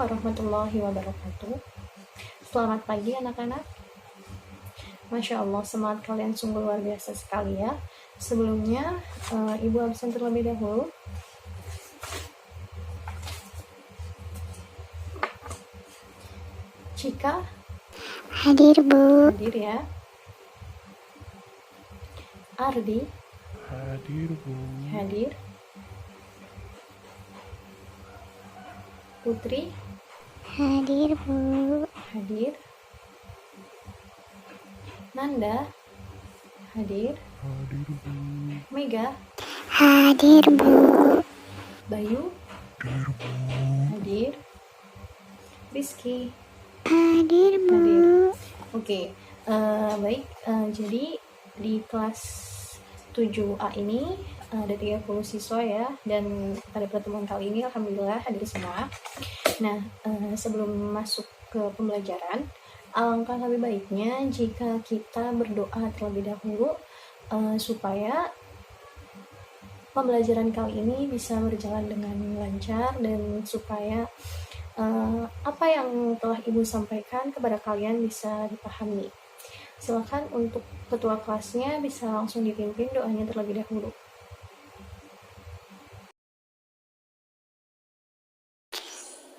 warahmatullahi wabarakatuh. Selamat pagi anak-anak. Masya Allah, semangat kalian sungguh luar biasa sekali ya. Sebelumnya, Ibu absen terlebih dahulu. Cika? Hadir, Bu. Hadir ya. Ardi? Hadir, Bu. Hadir. Putri? Hadir, Bu. Hadir. Nanda? Hadir. Hadir, Bu. Mega? Hadir, Bu. Bayu? Hadir, Bu. Hadir. Rizky? Hadir, Bu. Hadir. Oke, baik. Jadi di kelas 7A ini ada 30 siswa ya, dan pada pertemuan kali ini alhamdulillah hadir semua. Nah, sebelum masuk ke pembelajaran, alangkah lebih baiknya jika kita berdoa terlebih dahulu supaya pembelajaran kali ini bisa berjalan dengan lancar dan supaya apa yang telah Ibu sampaikan kepada kalian bisa dipahami. Silakan untuk ketua kelasnya bisa langsung dipimpin doanya terlebih dahulu.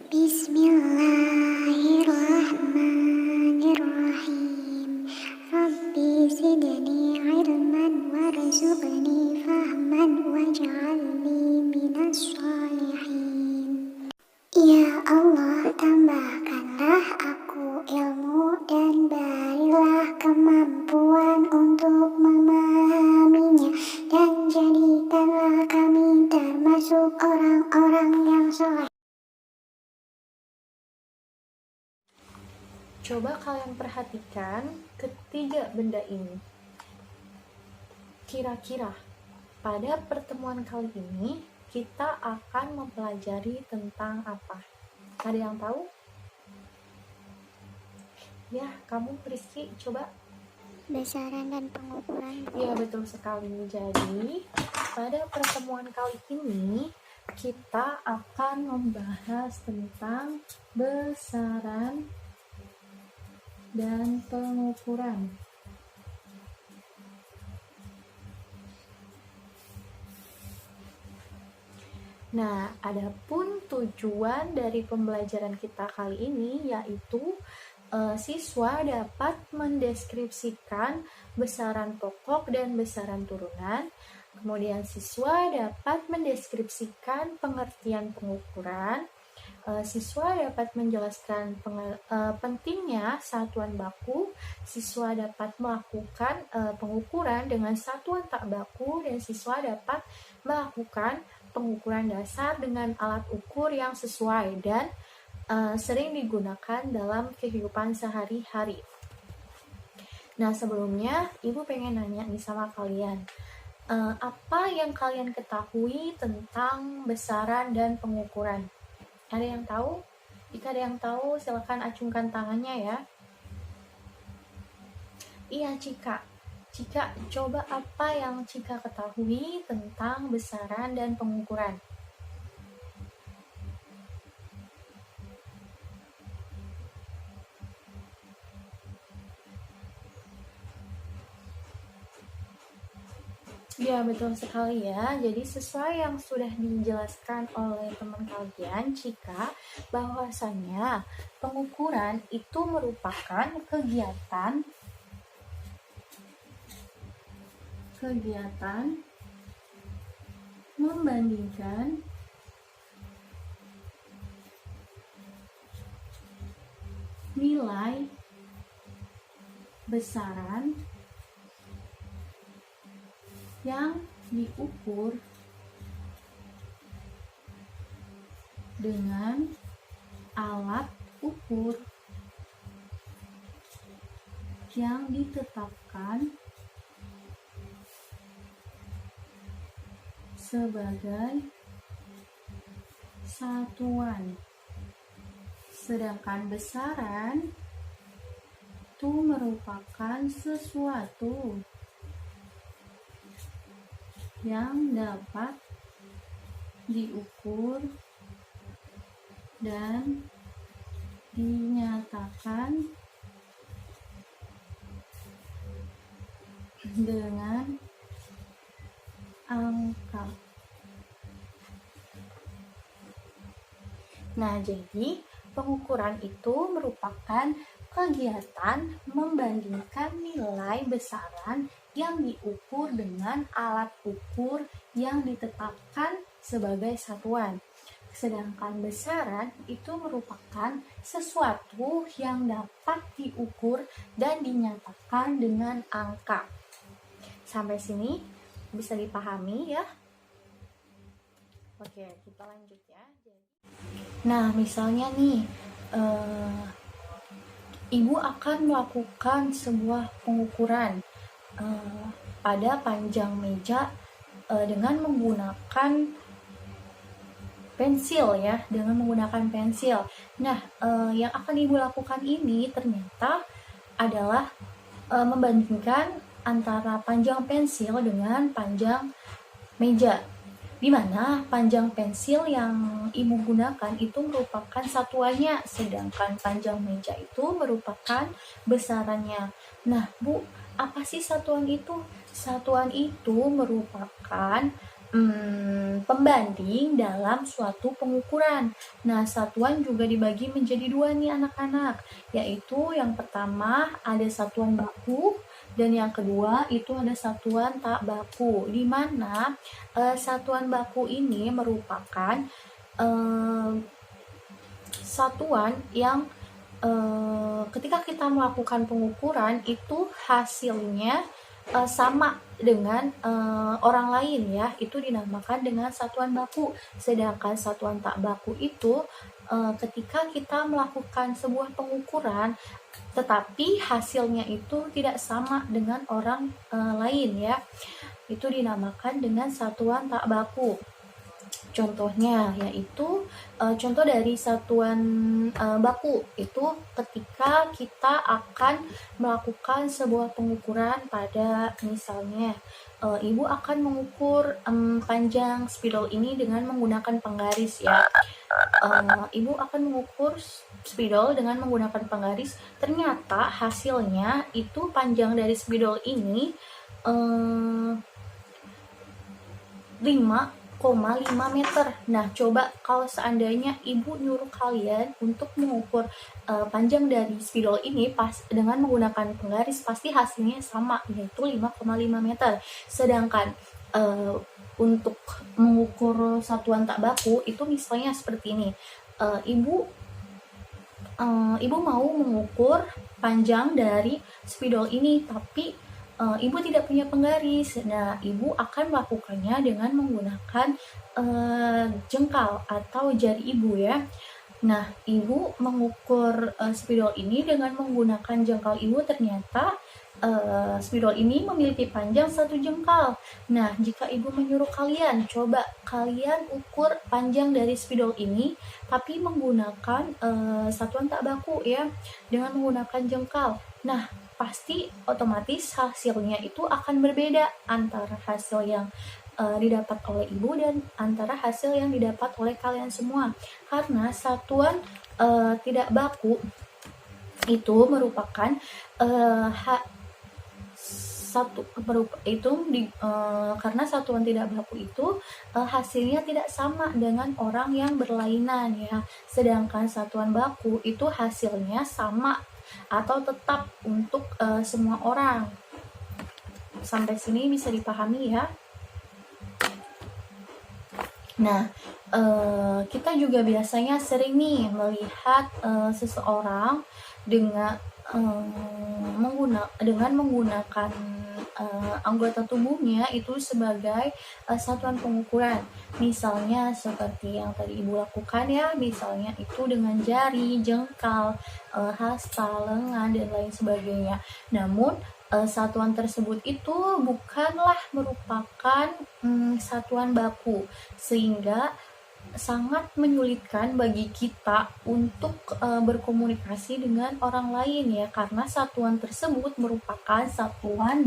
Bismillahirrahmanirrahim. Rabbi zidni ilman warzuqni fahman waj'alni minas shalihin. Ya Allah, tambahkanlah aku ilmu dan berilah kemampuan untuk memahaminya, dan jadikanlah kami termasuk orang-orang yang saleh. Coba kalian perhatikan ketiga benda ini. Kira-kira pada pertemuan kali ini kita akan mempelajari tentang apa? Ada yang tahu? Ya, kamu Rizky, coba. Besaran dan pengukuran. Ya, betul sekali. Jadi, pada pertemuan kali ini kita akan membahas tentang besaran dan pengukuran. Nah, adapun tujuan dari pembelajaran kita kali ini yaitu siswa dapat mendeskripsikan besaran pokok dan besaran turunan. Kemudian siswa dapat mendeskripsikan pengertian pengukuran. Siswa dapat menjelaskan pentingnya satuan baku. Siswa dapat melakukan pengukuran dengan satuan tak baku, dan siswa dapat melakukan pengukuran dasar dengan alat ukur yang sesuai dan sering digunakan dalam kehidupan sehari-hari. Nah, sebelumnya Ibu pengen nanya nih sama kalian, apa yang kalian ketahui tentang besaran dan pengukuran? Ada yang tahu? Jika ada yang tahu, silakan acungkan tangannya ya. Iya, Cika. Cika, coba apa yang Cika ketahui tentang besaran dan pengukuran? Ya, betul sekali ya. Jadi sesuai yang sudah dijelaskan oleh teman kalian, Cika, bahwasanya pengukuran itu merupakan kegiatan membandingkan nilai besaran yang diukur dengan alat ukur yang ditetapkan sebagai satuan. Sedangkan besaran itu merupakan sesuatu yang dapat diukur dan dinyatakan dengan angka. Nah, jadi pengukuran itu merupakan kegiatan membandingkan nilai besaran yang diukur dengan alat ukur yang ditetapkan sebagai satuan. Sedangkan besaran itu merupakan sesuatu yang dapat diukur dan dinyatakan dengan angka. Sampai sini bisa dipahami ya? Oke, kita lanjut ya. Nah, misalnya nih, ibu akan melakukan sebuah pengukuran pada panjang meja dengan menggunakan pensil ya, dengan menggunakan pensil. Nah, yang akan ibu lakukan ini ternyata adalah membandingkan antara panjang pensil dengan panjang meja, di mana panjang pensil yang ibu gunakan itu merupakan satuannya, sedangkan panjang meja itu merupakan besarannya. Nah, Bu, apa sih satuan itu? Satuan itu merupakan pembanding dalam suatu pengukuran. Nah, satuan juga dibagi menjadi dua nih anak-anak, yaitu yang pertama ada satuan baku dan yang kedua itu ada satuan tak baku, di mana satuan baku ini merupakan satuan yang ketika kita melakukan pengukuran itu hasilnya sama dengan orang lain ya, itu dinamakan dengan satuan baku. Sedangkan satuan tak baku itu ketika kita melakukan sebuah pengukuran tetapi hasilnya itu tidak sama dengan orang lain ya, itu dinamakan dengan satuan tak baku. Contohnya yaitu contoh dari satuan baku itu ketika kita akan melakukan sebuah pengukuran pada misalnya ibu akan mengukur panjang spidol ini dengan menggunakan penggaris ya. Ibu akan mengukur spidol dengan menggunakan penggaris, ternyata hasilnya itu panjang dari spidol ini 5,5 meter. Nah, coba kalau seandainya ibu nyuruh kalian untuk mengukur panjang dari spidol ini dengan menggunakan penggaris, pasti hasilnya sama, yaitu 5,5 meter. Sedangkan untuk mengukur satuan tak baku itu misalnya seperti ini. Ibu mau mengukur panjang dari spidol ini, tapi ibu tidak punya penggaris. Nah, ibu akan melakukannya dengan menggunakan jengkal atau jari ibu ya. Nah, ibu mengukur spidol ini dengan menggunakan jengkal ibu, ternyata spidol ini memiliki panjang 1 jengkal. Nah, jika ibu menyuruh kalian, coba kalian ukur panjang dari spidol ini tapi menggunakan satuan tak baku ya, dengan menggunakan jengkal. Nah, pasti otomatis hasilnya itu akan berbeda antara hasil yang didapat oleh ibu dan antara hasil yang didapat oleh kalian semua, karena satuan tidak baku itu merupakan karena satuan tidak baku itu hasilnya tidak sama dengan orang yang berlainan ya, sedangkan satuan baku itu hasilnya sama atau tetap untuk semua orang. Sampai sini bisa dipahami ya. Nah, kita juga biasanya sering nih melihat seseorang dengan menggunakan anggota tubuhnya itu sebagai satuan pengukuran. Misalnya seperti yang tadi ibu lakukan ya, misalnya itu dengan jari, jengkal, hasta, lengan dan lain sebagainya. Namun satuan tersebut itu bukanlah merupakan satuan baku, sehingga sangat menyulitkan bagi kita untuk berkomunikasi dengan orang lain ya, karena satuan tersebut merupakan satuan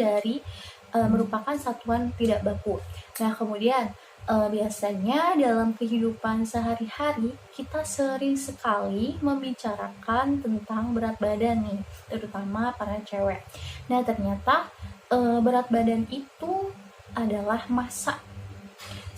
tidak baku. Nah, kemudian Biasanya dalam kehidupan sehari-hari kita sering sekali membicarakan tentang berat badan nih, terutama para cewek. Nah, ternyata berat badan itu adalah massa.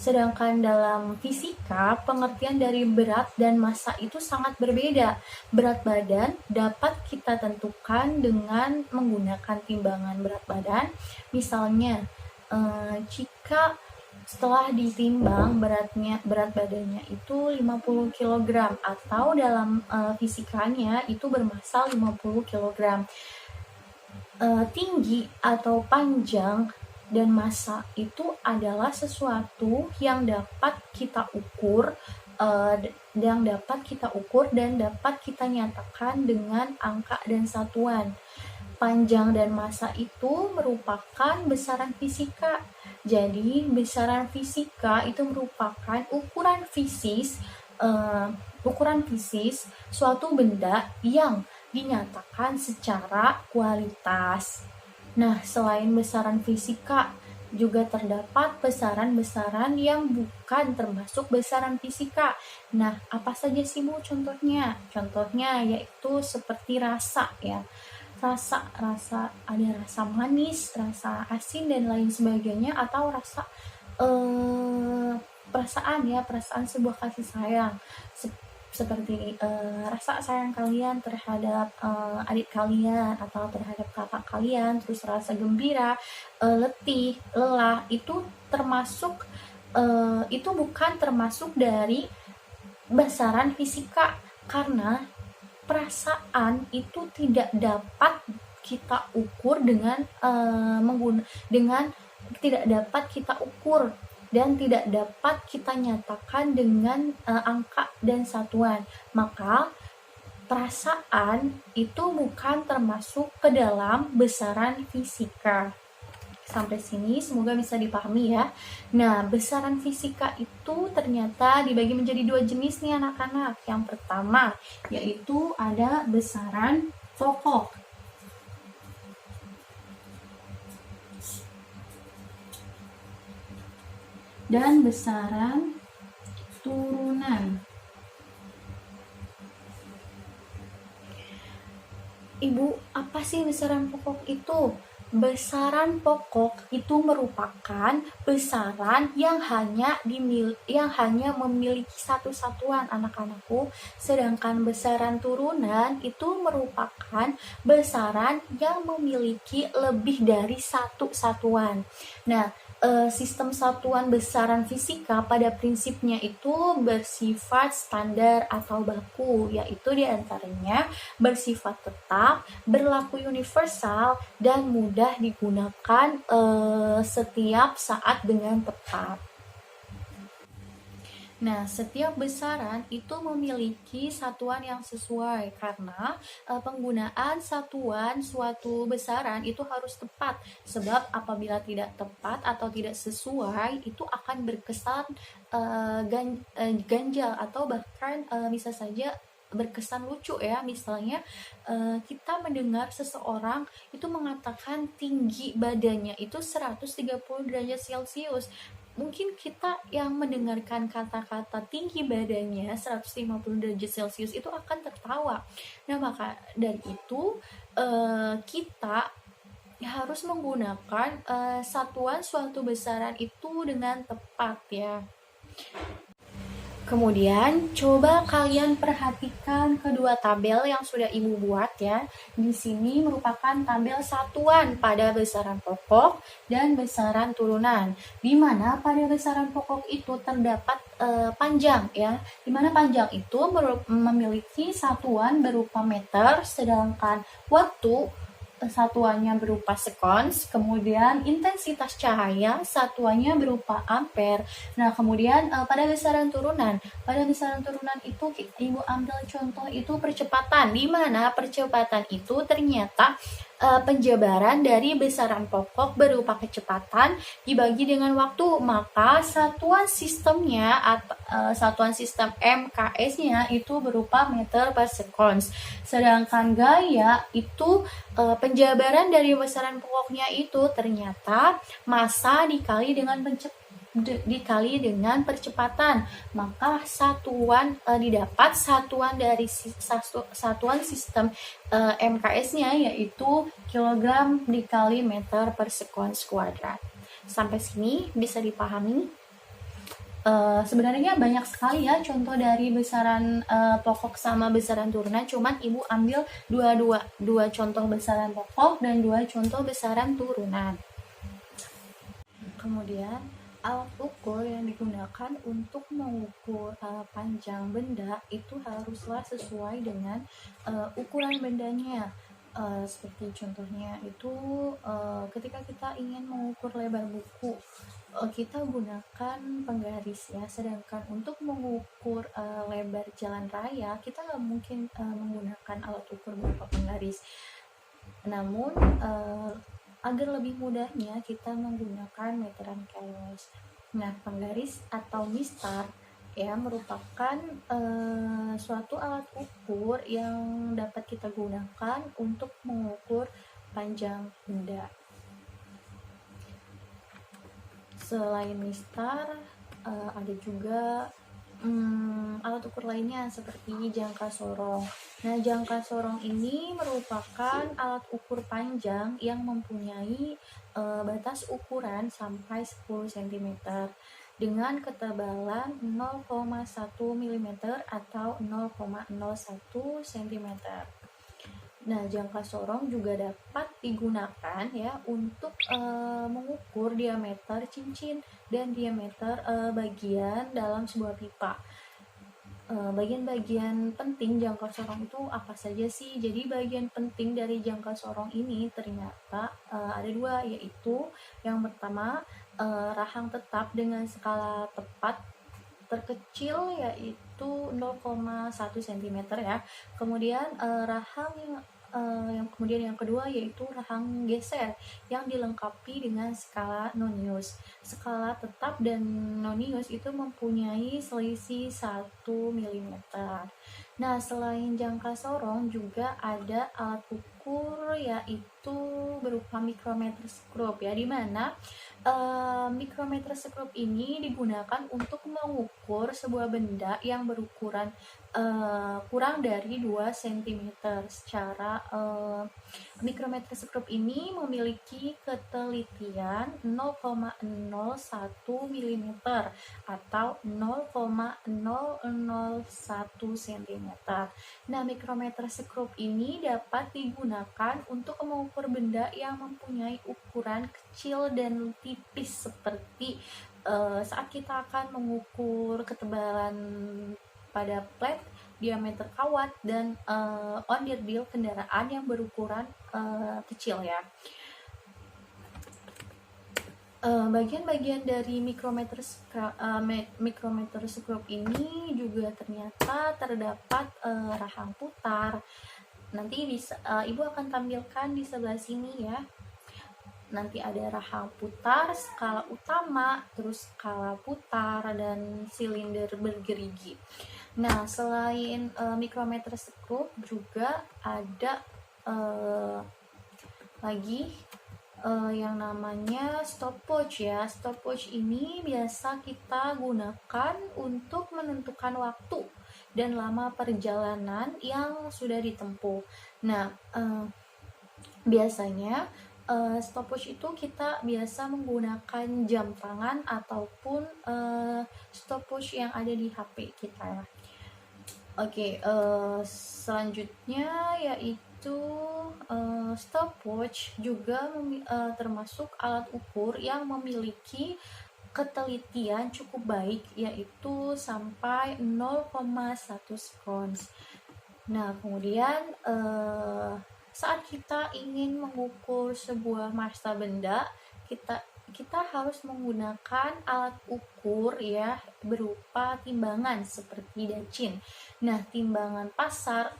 Sedangkan dalam fisika, pengertian dari berat dan massa itu sangat berbeda. Berat badan dapat kita tentukan dengan menggunakan timbangan berat badan. Misalnya, jika setelah ditimbang berat badannya itu 50 kg atau dalam fisikanya itu bermassa 50 kg. Tinggi atau panjang dan massa itu adalah sesuatu yang dapat kita ukur dan dapat kita nyatakan dengan angka dan satuan. Panjang dan massa itu merupakan besaran fisika. Jadi besaran fisika itu merupakan ukuran fisis suatu benda yang dinyatakan secara kualitas. Nah, selain besaran fisika, juga terdapat besaran-besaran yang bukan termasuk besaran fisika. Nah, apa saja sih Bu contohnya? Contohnya yaitu seperti rasa ya. Rasa ada rasa manis, rasa asin dan lain sebagainya, atau rasa perasaan sebuah kasih sayang. Seperti rasa sayang kalian terhadap adik kalian atau terhadap kakak kalian, terus rasa gembira, letih, lelah, itu bukan termasuk dari besaran fisika, karena perasaan itu tidak dapat kita ukur tidak dapat kita ukur dan tidak dapat kita nyatakan dengan angka dan satuan. Maka perasaan itu bukan termasuk ke dalam besaran fisika. Sampai sini semoga bisa dipahami ya. Nah, besaran fisika itu ternyata dibagi menjadi 2 jenis nih anak-anak. Yang pertama yaitu ada besaran pokok dan besaran turunan. Ibu, apa sih besaran pokok itu? Besaran pokok itu merupakan besaran yang hanya memiliki satu satuan anak-anakku, sedangkan besaran turunan itu merupakan besaran yang memiliki lebih dari satu satuan. Nah, sistem satuan besaran fisika pada prinsipnya itu bersifat standar atau baku, yaitu diantaranya bersifat tetap, berlaku universal, dan mudah digunakan setiap saat dengan tepat. Nah, setiap besaran itu memiliki satuan yang sesuai karena penggunaan satuan suatu besaran itu harus tepat. Sebab apabila tidak tepat atau tidak sesuai, itu akan berkesan ganjal atau bahkan bisa saja berkesan lucu ya. Misalnya kita mendengar seseorang itu mengatakan tinggi badannya itu 130 derajat Celcius. Mungkin kita yang mendengarkan kata-kata tinggi badannya 150 derajat Celcius itu akan tertawa. Nah, maka dari itu kita harus menggunakan satuan suatu besaran itu dengan tepat ya. Kemudian coba kalian perhatikan kedua tabel yang sudah Ibu buat ya. Di sini merupakan tabel satuan pada besaran pokok dan besaran turunan. Di mana pada besaran pokok itu terdapat panjang ya. Di mana panjang itu memiliki satuan berupa meter, sedangkan waktu satuannya berupa sekons, kemudian intensitas cahaya satuannya berupa ampere. Nah, kemudian pada besaran turunan itu Ibu ambil contoh itu percepatan, di mana percepatan itu ternyata penjabaran dari besaran pokok berupa kecepatan dibagi dengan waktu, maka satuan sistem MKS-nya itu berupa meter per sekons. Sedangkan gaya itu penjabaran dari besaran pokoknya itu ternyata massa dikali dengan dikali dengan percepatan, maka didapat satuan dari satuan sistem MKS-nya yaitu kilogram dikali meter per sekon kuadrat. Sampai sini bisa dipahami? Sebenarnya banyak sekali ya contoh dari besaran pokok sama besaran turunan, cuman ibu ambil dua contoh besaran pokok dan 2 contoh besaran turunan. Kemudian alat ukur yang digunakan untuk mengukur panjang benda itu haruslah sesuai dengan ukuran bendanya. Seperti contohnya itu ketika kita ingin mengukur lebar buku, kita gunakan penggaris ya, sedangkan untuk mengukur lebar jalan raya kita nggak mungkin menggunakan alat ukur berupa penggaris. Namun agar lebih mudahnya kita menggunakan meteran keles. Nah, penggaris atau mistar ya merupakan suatu alat ukur yang dapat kita gunakan untuk mengukur panjang benda. Selain mistar, ada juga alat ukur lainnya seperti jangka sorong. Nah, jangka sorong ini merupakan alat ukur panjang yang mempunyai batas ukuran sampai 10 cm dengan ketebalan 0,1 mm atau 0,01 cm. Nah, jangka sorong juga dapat digunakan ya untuk mengukur diameter cincin dan diameter bagian dalam sebuah pipa. Bagian-bagian penting jangka sorong itu apa saja sih? Jadi bagian penting dari jangka sorong ini ternyata ada 2, yaitu yang pertama rahang tetap dengan skala tepat terkecil yaitu 0,1 cm ya. Kemudian rahang yang kemudian yang kedua yaitu rahang geser yang dilengkapi dengan skala nonius. Skala tetap dan nonius itu mempunyai selisih 1 mm. Nah, selain jangka sorong juga ada alat ukur yaitu berupa micrometer skrup ya, di mana micrometer skrup ini digunakan untuk mengukur sebuah benda yang berukuran kurang dari 2 cm. Secara micrometer skrup ini memiliki ketelitian 0,01 mm atau 0,001 cm. Nah, micrometer skrup ini dapat digunakan untuk mengukur benda yang mempunyai ukuran kecil dan tipis seperti saat kita akan mengukur ketebalan pada plat, diameter kawat, dan onderdil kendaraan yang berukuran kecil ya. Bagian-bagian dari micrometer skrup ini juga ternyata terdapat rahang putar. Nanti bisa ibu akan tampilkan di sebelah sini ya. Nanti ada rahang putar, skala utama, terus skala putar, dan silinder bergerigi. Nah, selain micrometer skrup juga ada lagi yang namanya stopwatch ya. Stopwatch ini biasa kita gunakan untuk menentukan waktu dan lama perjalanan yang sudah ditempuh. Nah, biasanya stopwatch itu kita biasa menggunakan jam tangan ataupun stopwatch yang ada di HP kita ya. Oke, selanjutnya yaitu stopwatch juga termasuk alat ukur yang memiliki ketelitian cukup baik, yaitu sampai 0,1 sekons. Nah, kemudian saat kita ingin mengukur sebuah massa benda, kita harus menggunakan alat ukur ya berupa timbangan seperti dacin. Nah, timbangan pasar,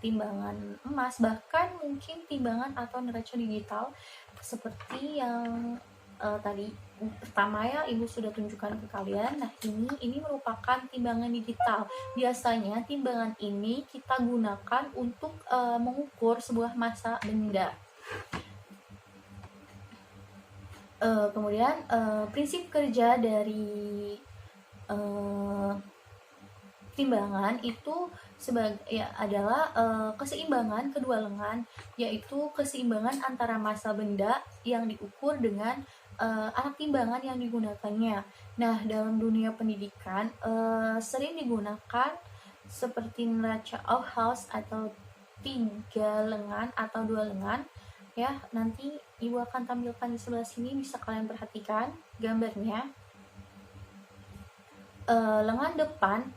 timbangan emas, bahkan mungkin timbangan atau neraca digital seperti yang tadi pertama ya ibu sudah tunjukkan ke kalian. Nah, ini merupakan timbangan digital. Biasanya timbangan ini kita gunakan untuk mengukur sebuah massa benda. Kemudian prinsip kerja dari eh, timbangan itu adalah keseimbangan kedua lengan, yaitu keseimbangan antara massa benda yang diukur dengan alat timbangan yang digunakannya. Nah, dalam dunia pendidikan sering digunakan seperti neraca Aufhaus atau 3 lengan atau 2 lengan. Ya, nanti ibu akan tampilkan di sebelah sini, bisa kalian perhatikan gambarnya. Lengan depan,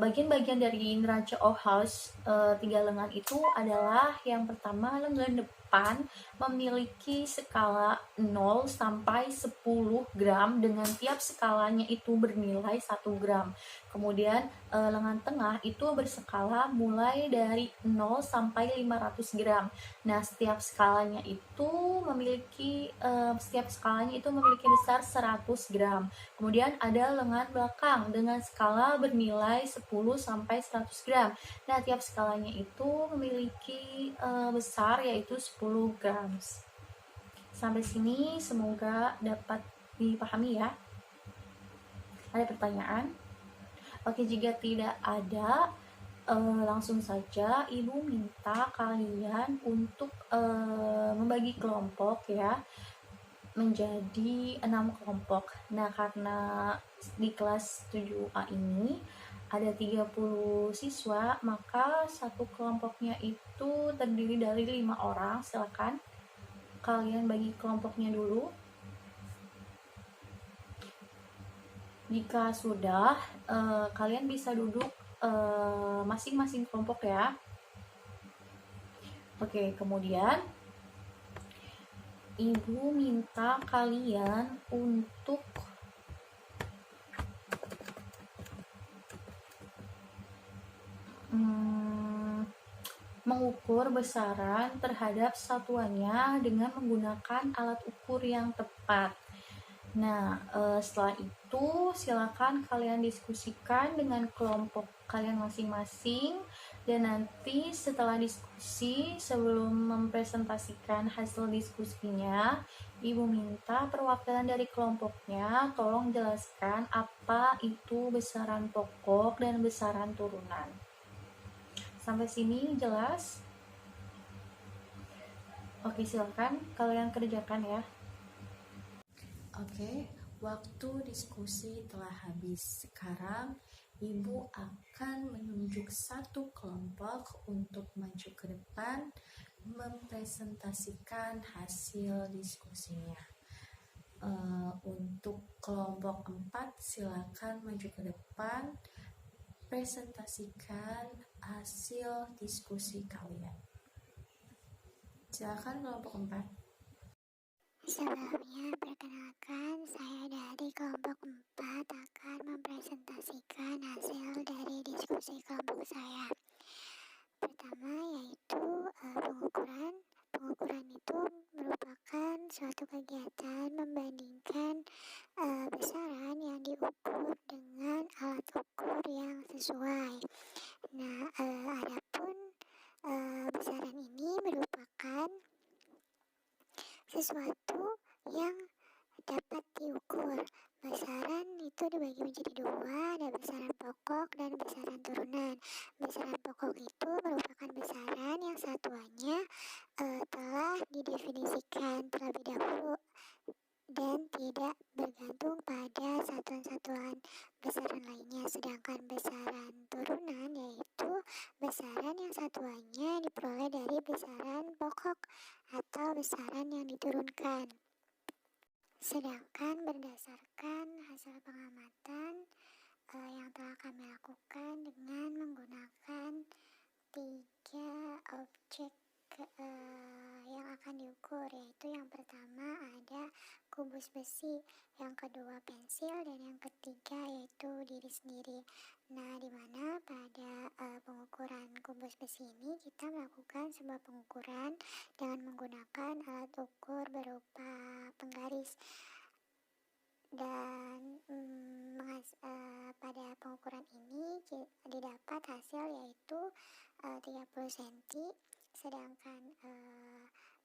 bagian-bagian dari neraca Aufhaus 3 lengan itu adalah yang pertama, lengan depan memiliki skala 0 sampai 10 gram dengan tiap skalanya itu bernilai 1 gram. Kemudian lengan tengah itu berskala mulai dari 0 sampai 500 gram. Nah, setiap skalanya itu memiliki besar 100 gram. Kemudian ada lengan belakang dengan skala bernilai 10 sampai 100 gram. Nah, tiap skalanya itu memiliki besar, yaitu 10 gram. Sampai sini semoga dapat dipahami ya. Ada pertanyaan? Oke, jika tidak ada, langsung saja ibu minta kalian untuk membagi kelompok ya menjadi 6 kelompok. Nah, karena di kelas 7A ini ada 30 siswa, maka satu kelompoknya itu terdiri dari 5 orang. Silakan kalian bagi kelompoknya dulu. Jika sudah, kalian bisa duduk masing-masing kelompok ya. Oke, kemudian ibu minta kalian untuk mengukur besaran terhadap satuannya dengan menggunakan alat ukur yang tepat. Nah, setelah itu silakan kalian diskusikan dengan kelompok kalian masing-masing, dan nanti setelah diskusi, sebelum mempresentasikan hasil diskusinya, ibu minta perwakilan dari kelompoknya tolong jelaskan apa itu besaran pokok dan besaran turunan. Sampai sini jelas? Oke, silakan kalian kerjakan ya. Oke, waktu diskusi telah habis. Sekarang ibu akan menunjuk satu kelompok untuk maju ke depan mempresentasikan hasil diskusinya. Untuk kelompok 4, silakan maju ke depan, presentasikan hasil diskusi kalian. Silakan kelompok 4. Sebelumnya, perkenalkan, saya dari kelompok 4 akan mempresentasikan hasil dari diskusi kelompok saya. Pertama yaitu pengukuran. Pengukuran itu merupakan suatu kegiatan membandingkan besaran yang diukur dengan alat ukur yang sesuai. Nah, adapun besaran ini merupakan sesuatu yang dapat diukur. Besaran itu dibagi menjadi 2, ada besaran pokok dan besaran turunan. Besaran pokok itu merupakan besaran yang satuannya telah didefinisikan terlebih dahulu dan tidak bergantung pada satuan-satuan besaran lainnya. Sedangkan besaran turunan yaitu besaran yang satuannya diperoleh dari besaran pokok atau besaran yang diturunkan. Sedangkan berdasarkan hasil pengamatan yang telah kami lakukan dengan menggunakan 3 objek yang akan diukur, yaitu yang pertama ada kubus besi, yang kedua pensil, dan yang ketiga yaitu diri sendiri. Nah, di mana pada pengukuran kubus besi ini kita melakukan sebuah pengukuran dengan menggunakan alat ukur berupa penggaris, dan pada pengukuran ini didapat hasil yaitu 30 cm. Sedangkan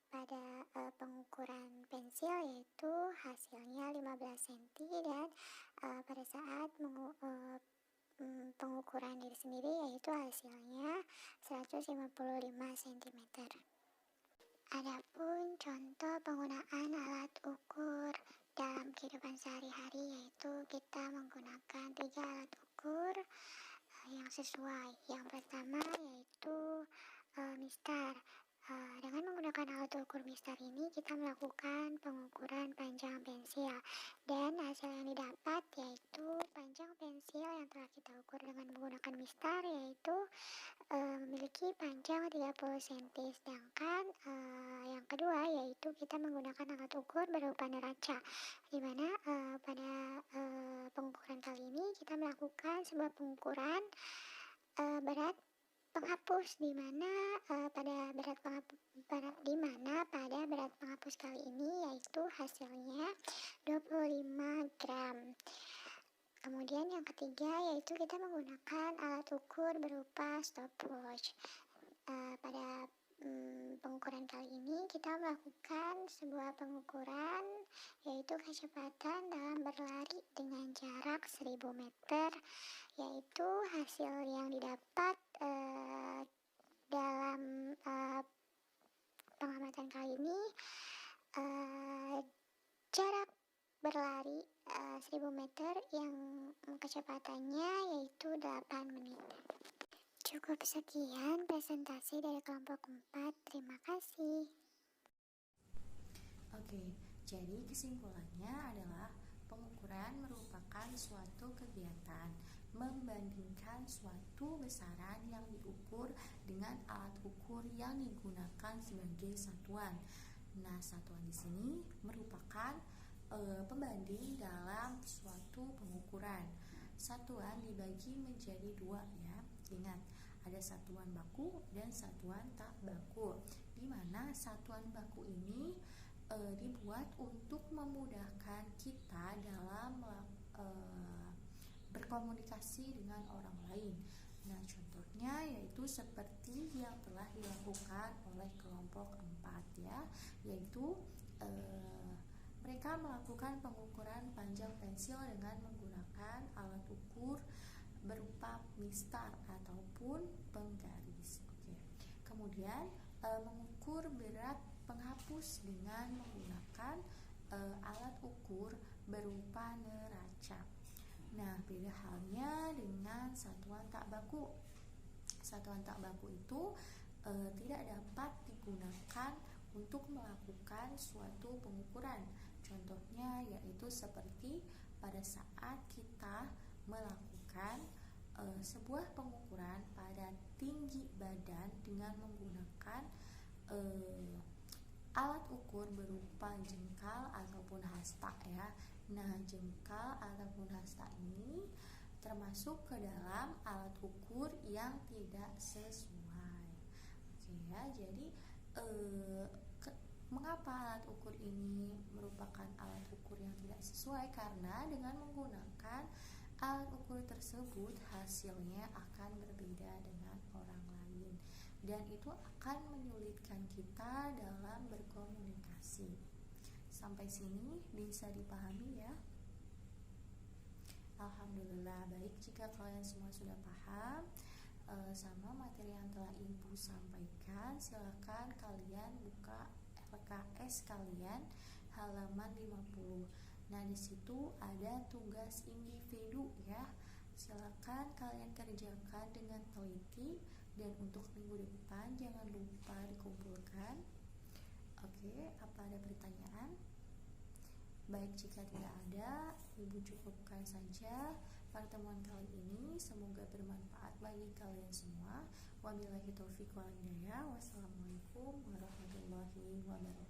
pada pengukuran pensil pensil yaitu hasilnya 15 cm dan pada saat pengukuran diri sendiri yaitu hasilnya 155 cm. Adapun contoh penggunaan alat ukur dalam kehidupan sehari-hari yaitu kita menggunakan 3 alat ukur yang sesuai. Yang pertama yaitu mistar. Dengan menggunakan alat ukur mistar ini kita melakukan pengukuran panjang pensil dan hasil yang didapat yaitu panjang pensil yang telah kita ukur dengan menggunakan mistar yaitu memiliki panjang 30 cm. Sedangkan yang kedua yaitu kita menggunakan alat ukur berupa neraca, di mana pada pengukuran kali ini kita melakukan sebuah pengukuran berat penghapus, di mana pada berat penghapus kali ini yaitu hasilnya 25 gram. Kemudian yang ketiga yaitu kita menggunakan alat ukur berupa stopwatch. Pada pengukuran kali ini kita melakukan sebuah pengukuran yaitu kecepatan dalam berlari dengan jarak 1000 meter, yaitu hasil yang didapat dalam pengamatan kali ini jarak berlari 1000 meter yang kecepatannya yaitu 8 menit. Cukup sekian presentasi dari kelompok 4. Terima kasih. Oke, jadi kesimpulannya adalah pengukuran merupakan suatu kegiatan membandingkan suatu besaran yang diukur dengan alat ukur yang digunakan sebagai satuan. Nah, satuan di sini merupakan pembanding dalam suatu pengukuran. Satuan dibagi menjadi 2 ya. Ingat, ada satuan baku dan satuan tak baku. Di mana satuan baku ini dibuat untuk memudahkan kita dalam berkomunikasi dengan orang lain. Nah, contohnya yaitu seperti yang telah dilakukan oleh kelompok 4 ya, yaitu mereka melakukan pengukuran panjang pensil dengan menggunakan alat ukur berupa mistar ataupun penggaris. Oke. Kemudian mengukur berat penghapus dengan menggunakan alat ukur berupa neraca. Nah, beda halnya dengan satuan tak baku. Satuan tak baku itu tidak dapat digunakan untuk melakukan suatu pengukuran. Contohnya yaitu seperti pada saat kita melakukan sebuah pengukuran pada tinggi badan dengan menggunakan alat ukur berupa jengkal ataupun hasta ya. Nah, jengkal ataupun hasta ini termasuk ke dalam alat ukur yang tidak sesuai. Oke ya, jadi mengapa alat ukur ini merupakan alat ukur yang tidak sesuai? Karena dengan menggunakan alat ukur tersebut hasilnya akan berbeda dengan orang lain dan itu akan menyulitkan kita dalam berkomunikasi. Sampai sini bisa dipahami ya? Alhamdulillah, baik jika kalian semua sudah paham sama materi yang telah Ibu sampaikan. Silakan kalian buka LKS kalian halaman 50. Nah, di situ ada tugas individu ya. Silakan kalian kerjakan dengan teliti dan untuk minggu depan jangan lupa dikumpulkan. Oke, apa ada pertanyaan? Baik, jika tidak ada, Ibu cukupkan saja pertemuan kali ini. Semoga bermanfaat bagi kalian semua. Wabillahi taufiq wal hidayah. Wassalamualaikum warahmatullahi wabarakatuh.